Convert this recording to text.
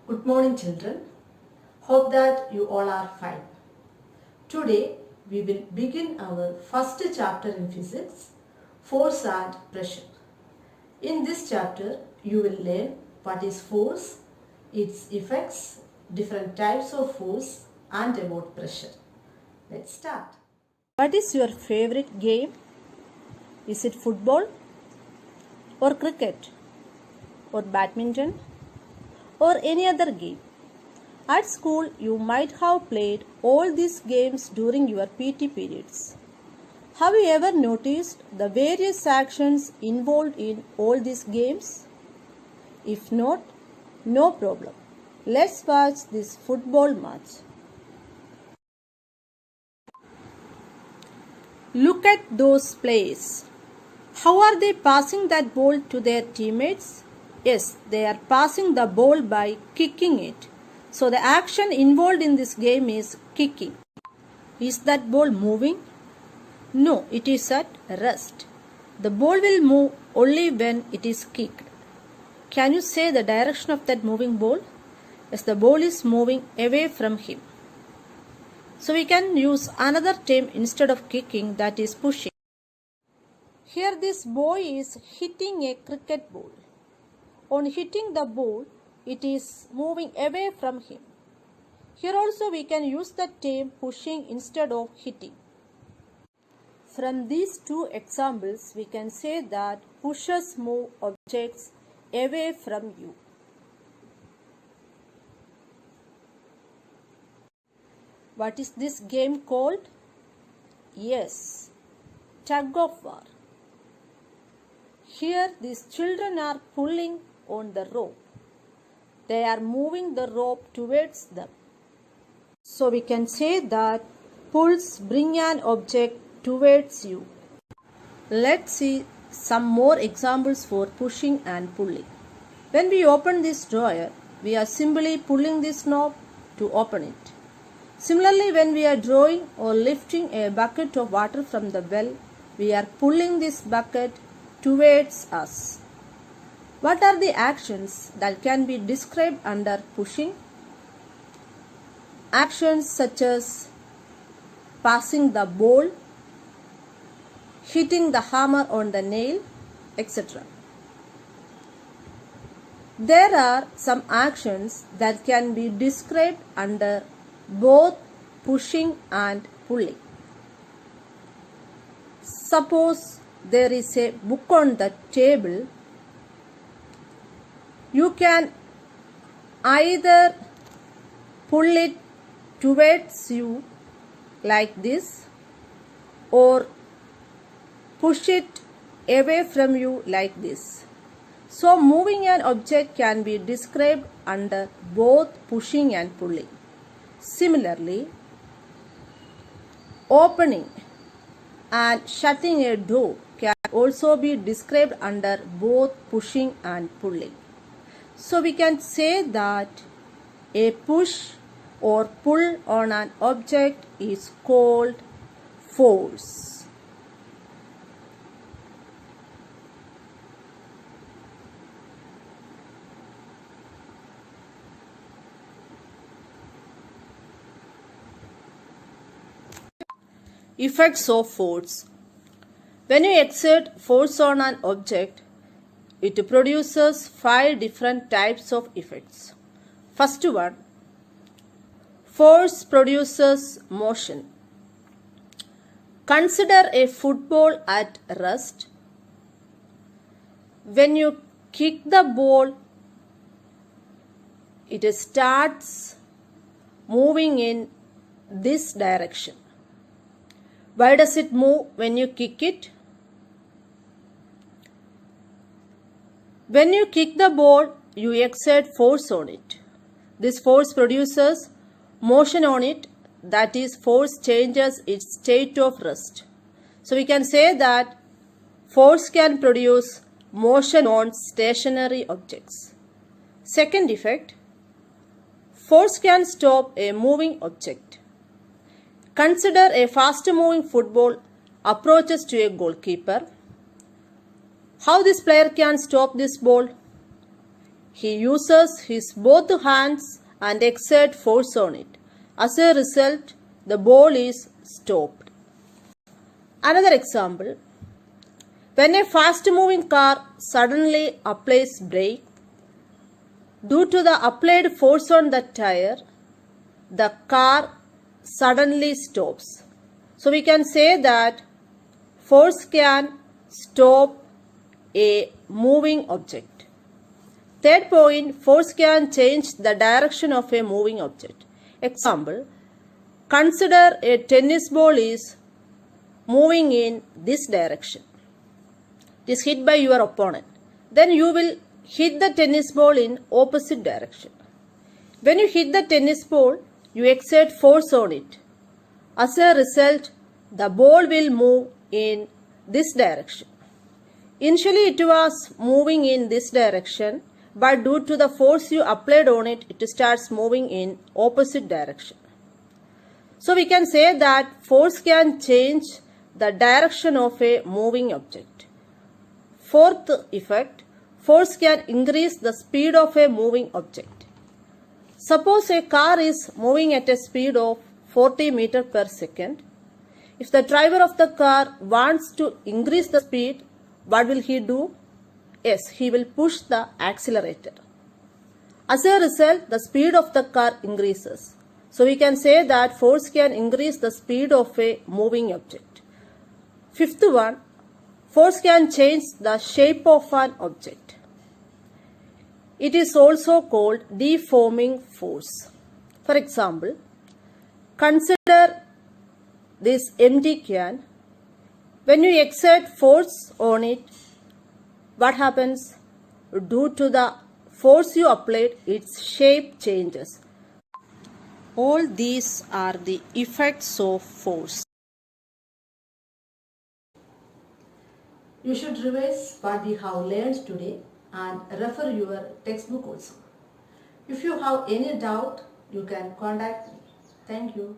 Good morning children. Hope that you all are fine. Today we will begin our first chapter in physics, force and pressure. In this chapter you will learn what is force, its effects, different types of force and about pressure. Let's start. What is your favorite game? Is it football or cricket or badminton or any other game? At school, you might have played all these games during your PT periods. Have you ever noticed the various actions involved in all these games? If not, no problem. Let's watch this football match. Look at those players. How are they passing that ball to their teammates? Yes, they are passing the ball by kicking it. So the action involved in this game is kicking. Is that ball moving? No, it is at rest. The ball will move only when it is kicked. Can you say the direction of that moving ball? Yes, the ball is moving away from him. So we can use another term instead of kicking, that is pushing. Here this boy is hitting a cricket ball. On hitting the ball, it is moving away from him. Here also we can use the term pushing instead of hitting. From these two examples, we can say that pushers move objects away from you. What is this game called? Yes, tug of war. Here these children are pulling on the rope. They are moving the rope towards them. So we can say that pulls bring an object towards you. Let's see some more examples for pushing and pulling. When we open this drawer, we are simply pulling this knob to open it. Similarly, when we are drawing or lifting a bucket of water from the well, we are pulling this bucket towards us. What are the actions that can be described under pushing? Actions such as passing the ball, hitting the hammer on the nail, etc. There are some actions that can be described under both pushing and pulling. Suppose there is a book on the table. You can either pull it towards you like this or push it away from you like this. So moving an object can be described under both pushing and pulling. Similarly, opening and shutting a door can also be described under both pushing and pulling. So we can say that a push or pull on an object is called force. Effects of force. When you exert force on an object, it produces 5 different types of effects. First one, force produces motion. Consider a football at rest. When you kick the ball, it starts moving in this direction. Why does it move when you kick it? When you kick the ball, you exert force on it. This force produces motion on it, that is, force changes its state of rest. So we can say that force can produce motion on stationary objects. Second effect, force can stop a moving object. Consider a fast moving football approaches to a goalkeeper. How this player can stop this ball? he uses his both hands and exert force on it. As a result, the ball is stopped. Another example, when a fast-moving car suddenly applies brake, due to the applied force on the tire, the car suddenly stops. So we can say that force can stop a moving object. Third point, force can change the direction of a moving object. Example, consider a tennis ball is moving in this direction. It is hit by your opponent. Then you will hit the tennis ball in opposite direction. When you hit the tennis ball, you exert force on it. As a result, the ball will move in this direction. Initially it was moving in this direction, but due to the force you applied on it, it starts moving in opposite direction. So we can say that force can change the direction of a moving object. Fourth effect, force can increase the speed of a moving object. Suppose a car is moving at a speed of 40 meters per second. If the driver of the car wants to increase the speed, what will he do? Yes, he will push the accelerator. As a result, the speed of the car increases. So we can say that force can increase the speed of a moving object. Fifth one, force can change the shape of an object. It is also called deforming force. For example, consider this empty can. When you exert force on it, what happens? Due to the force you applied, its shape changes. All these are the effects of force. You should revise what we have learned today and refer your textbook also. If you have any doubt, you can contact me. Thank you.